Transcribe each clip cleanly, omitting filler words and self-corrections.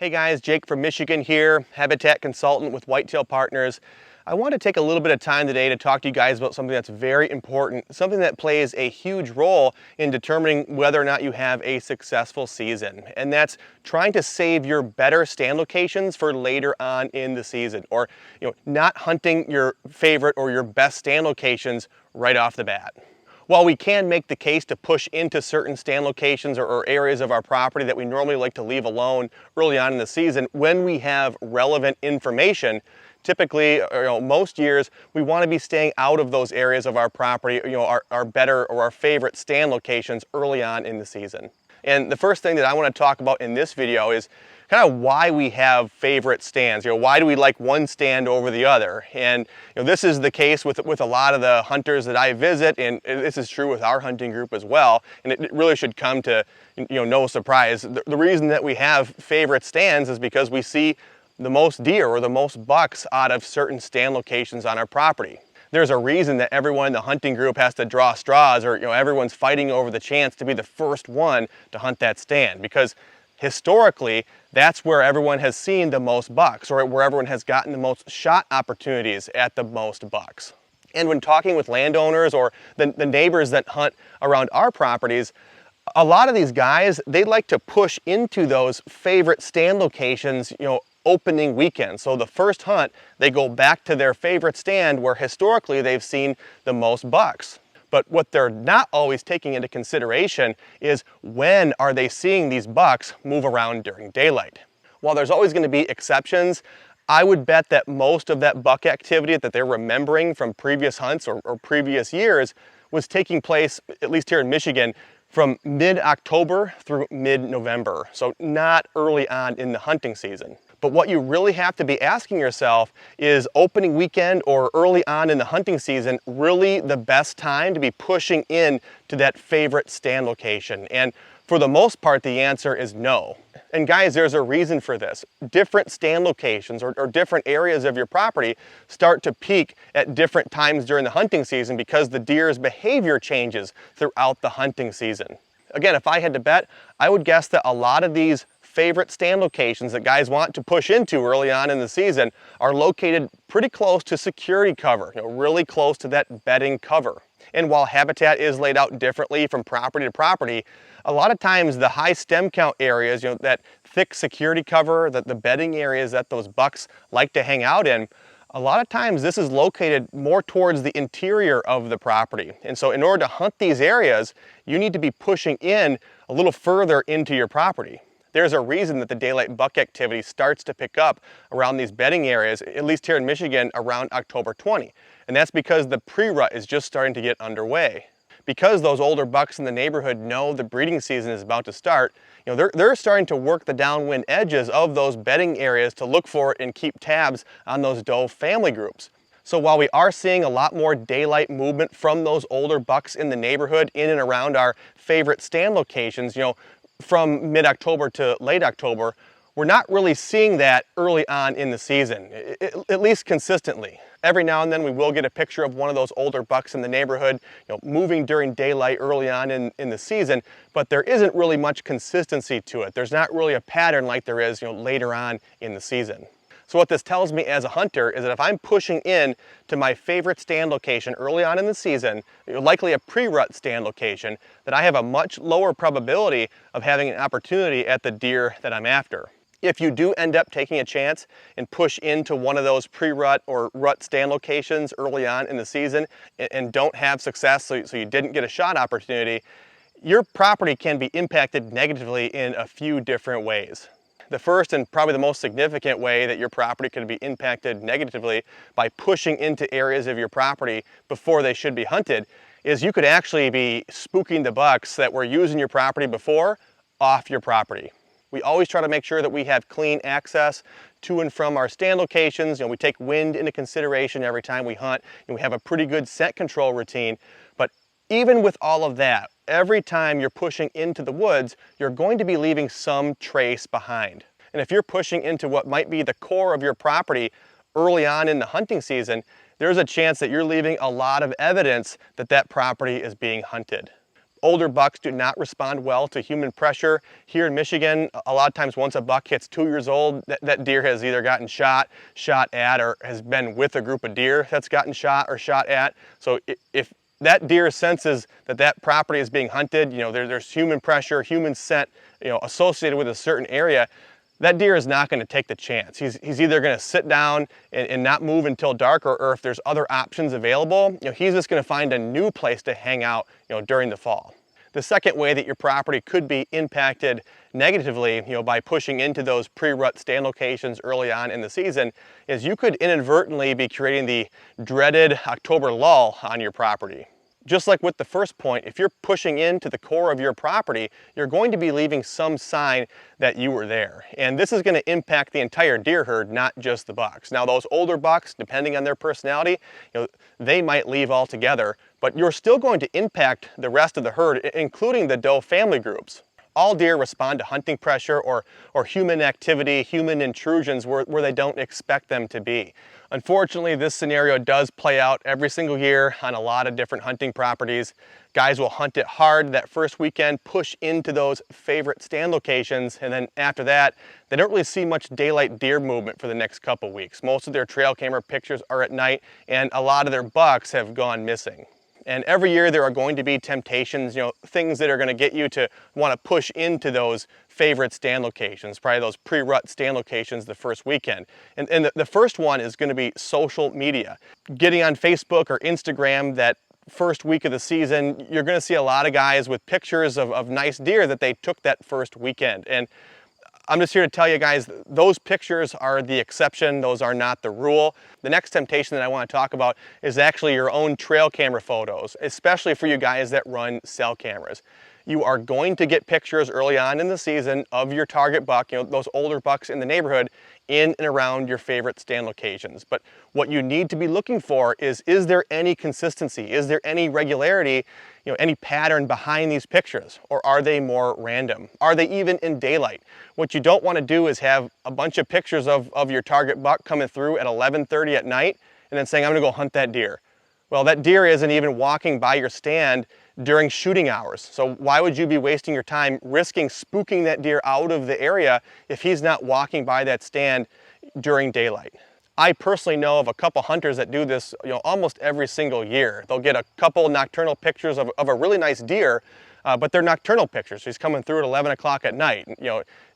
Hey guys, Jake from Michigan here, habitat consultant with Whitetail Partners. I want to take a little bit of time today to talk to you guys about something that's very important, something that plays a huge role in determining whether or not you have a successful season. And that's trying to save your better stand locations for later on in the season, or not hunting your favorite or your best stand locations right off the bat. While we can make the case to push into certain stand locations or areas of our property that we normally like to leave alone early on in the season, when we have relevant information, typically, most years, we want to be staying out of those areas of our property, our better or our favorite stand locations early on in the season. And the first thing that I want to talk about in this video is kind of why we have favorite stands. Why do we like one stand over the other? And this is the case with a lot of the hunters that I visit, and this is true with our hunting group as well. And it really should come to no surprise. The reason that we have favorite stands is because we see the most deer or the most bucks out of certain stand locations on our property. There's a reason that everyone in the hunting group has to draw straws, or everyone's fighting over the chance to be the first one to hunt that stand, because historically that's where everyone has seen the most bucks, or where everyone has gotten the most shot opportunities at the most bucks. And when talking with landowners or the neighbors that hunt around our properties, a lot of these guys, they like to push into those favorite stand locations opening weekend. So the first hunt, they go back to their favorite stand where historically they've seen the most bucks. But what they're not always taking into consideration is when are they seeing these bucks move around during daylight. While there's always going to be exceptions, I would bet that most of that buck activity that they're remembering from previous hunts or previous years was taking place, at least here in Michigan, from mid-October through mid-November. So not early on in the hunting season. But what you really have to be asking yourself is, opening weekend or early on in the hunting season really the best time to be pushing in to that favorite stand location? And for the most part, the answer is no. And guys, there's a reason for this. Different stand locations or different areas of your property start to peak at different times during the hunting season because the deer's behavior changes throughout the hunting season. Again, if I had to bet, I would guess that a lot of these favorite stand locations that guys want to push into early on in the season are located pretty close to security cover, really close to that bedding cover. And while habitat is laid out differently from property to property, a lot of times the high stem count areas, that thick security cover, that the bedding areas that those bucks like to hang out in, a lot of times this is located more towards the interior of the property. And so in order to hunt these areas, you need to be pushing in a little further into your property. There's a reason that the daylight buck activity starts to pick up around these bedding areas, at least here in Michigan, around October 20. And that's because the pre-rut is just starting to get underway. Because those older bucks in the neighborhood know the breeding season is about to start, they're starting to work the downwind edges of those bedding areas to look for it and keep tabs on those doe family groups. So while we are seeing a lot more daylight movement from those older bucks in the neighborhood in and around our favorite stand locations, from mid-October to late October, we're not really seeing that early on in the season, at least consistently. Every now and then we will get a picture of one of those older bucks in the neighborhood, moving during daylight early on in the season, but there isn't really much consistency to it. There's not really a pattern like there is, later on in the season. So what this tells me as a hunter is that if I'm pushing in to my favorite stand location early on in the season, likely a pre-rut stand location, that I have a much lower probability of having an opportunity at the deer that I'm after. If you do end up taking a chance and push into one of those pre-rut or rut stand locations early on in the season and don't have success, so you didn't get a shot opportunity, your property can be impacted negatively in a few different ways. The first and probably the most significant way that your property could be impacted negatively by pushing into areas of your property before they should be hunted is you could actually be spooking the bucks that were using your property before off your property. We always try to make sure that we have clean access to and from our stand locations. We take wind into consideration every time we hunt, and we have a pretty good scent control routine. But even with all of that, every time you're pushing into the woods, you're going to be leaving some trace behind. And if you're pushing into what might be the core of your property early on in the hunting season, there's a chance that you're leaving a lot of evidence that that property is being hunted. Older bucks do not respond well to human pressure. Here in Michigan, a lot of times once a buck hits 2 years old, that deer has either gotten shot at, or has been with a group of deer that's gotten shot or shot at. So if that deer senses that that property is being hunted, there's human pressure, human scent, associated with a certain area, that deer is not going to take the chance. He's either going to sit down and not move until dark, or if there's other options available, he's just going to find a new place to hang out, during the fall. The second way that your property could be impacted negatively, by pushing into those pre-rut stand locations early on in the season, is you could inadvertently be creating the dreaded October lull on your property. Just like with the first point, if you're pushing into the core of your property, you're going to be leaving some sign that you were there. And this is going to impact the entire deer herd, not just the bucks. Now, those older bucks, depending on their personality, they might leave altogether, but you're still going to impact the rest of the herd, including the doe family groups. All deer respond to hunting pressure or human activity, human intrusions where they don't expect them to be. Unfortunately, this scenario does play out every single year on a lot of different hunting properties. Guys will hunt it hard that first weekend, push into those favorite stand locations, and then after that, they don't really see much daylight deer movement for the next couple weeks. Most of their trail camera pictures are at night, and a lot of their bucks have gone missing. And every year there are going to be temptations, things that are going to get you to want to push into those favorite stand locations, probably those pre-rut stand locations the first weekend. And the first one is going to be social media. Getting on Facebook or Instagram that first week of the season, you're going to see a lot of guys with pictures of nice deer that they took that first weekend. And I'm just here to tell you guys, those pictures are the exception, those are not the rule. The next temptation that I want to talk about is actually your own trail camera photos, especially for you guys that run cell cameras. You are going to get pictures early on in the season of your target buck, those older bucks in the neighborhood, in and around your favorite stand locations. But what you need to be looking for is there any consistency? Is there any regularity, any pattern behind these pictures? Or are they more random? Are they even in daylight? What you don't want to do is have a bunch of pictures of your target buck coming through at 11:30 at night and then saying, I'm gonna go hunt that deer. Well, that deer isn't even walking by your stand during shooting hours. So why would you be wasting your time risking spooking that deer out of the area if he's not walking by that stand during daylight? I personally know of a couple hunters that do this, almost every single year. They'll get a couple nocturnal pictures of a really nice deer, but they're nocturnal pictures. He's coming through at 11 o'clock at night,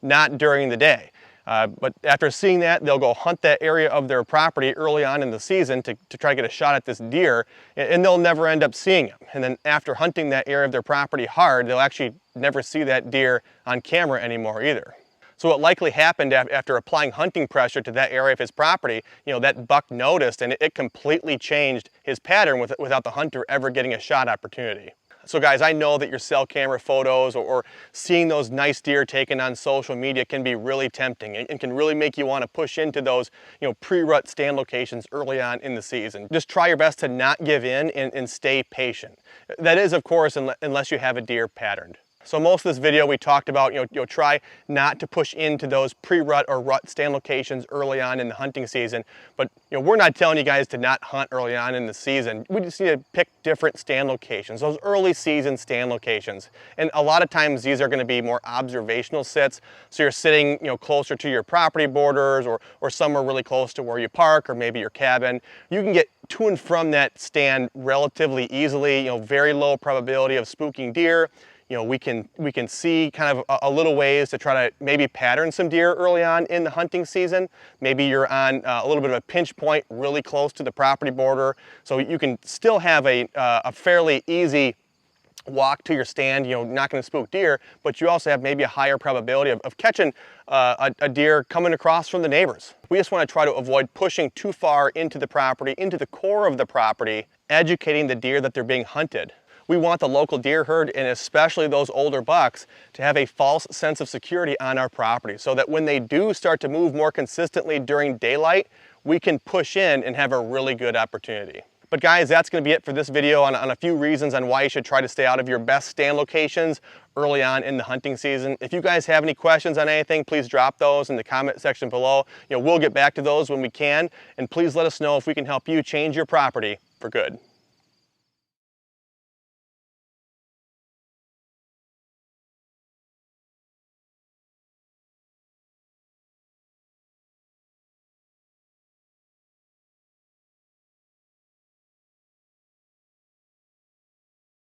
not during the day. But after seeing that, they'll go hunt that area of their property early on in the season to try to get a shot at this deer, and they'll never end up seeing him. And then after hunting that area of their property hard, they'll actually never see that deer on camera anymore either. So what likely happened after applying hunting pressure to that area of his property, that buck noticed, and it completely changed his pattern without the hunter ever getting a shot opportunity. So guys, I know that your cell camera photos or seeing those nice deer taken on social media can be really tempting and can really make you want to push into those pre-rut stand locations early on in the season. Just try your best to not give in and stay patient. That is, of course, unless you have a deer patterned. So most of this video we talked about, try not to push into those pre-rut or rut stand locations early on in the hunting season. But we're not telling you guys to not hunt early on in the season. We just need to pick different stand locations, those early season stand locations. And a lot of times these are going to be more observational sits. So you're sitting, closer to your property borders or somewhere really close to where you park or maybe your cabin. You can get to and from that stand relatively easily. Very low probability of spooking deer. We can see kind of a little ways to try to maybe pattern some deer early on in the hunting season. Maybe you're on a little bit of a pinch point really close to the property border, so you can still have a fairly easy walk to your stand, not going to spook deer, but you also have maybe a higher probability of catching a deer coming across from the neighbors. We just want to try to avoid pushing too far into the property, into the core of the property, educating the deer that they're being hunted. We want the local deer herd, and especially those older bucks, to have a false sense of security on our property so that when they do start to move more consistently during daylight, we can push in and have a really good opportunity. But guys, that's going to be it for this video on a few reasons on why you should try to stay out of your best stand locations early on in the hunting season. If you guys have any questions on anything, please drop those in the comment section below. We'll get back to those when we can, and please let us know if we can help you change your property for good.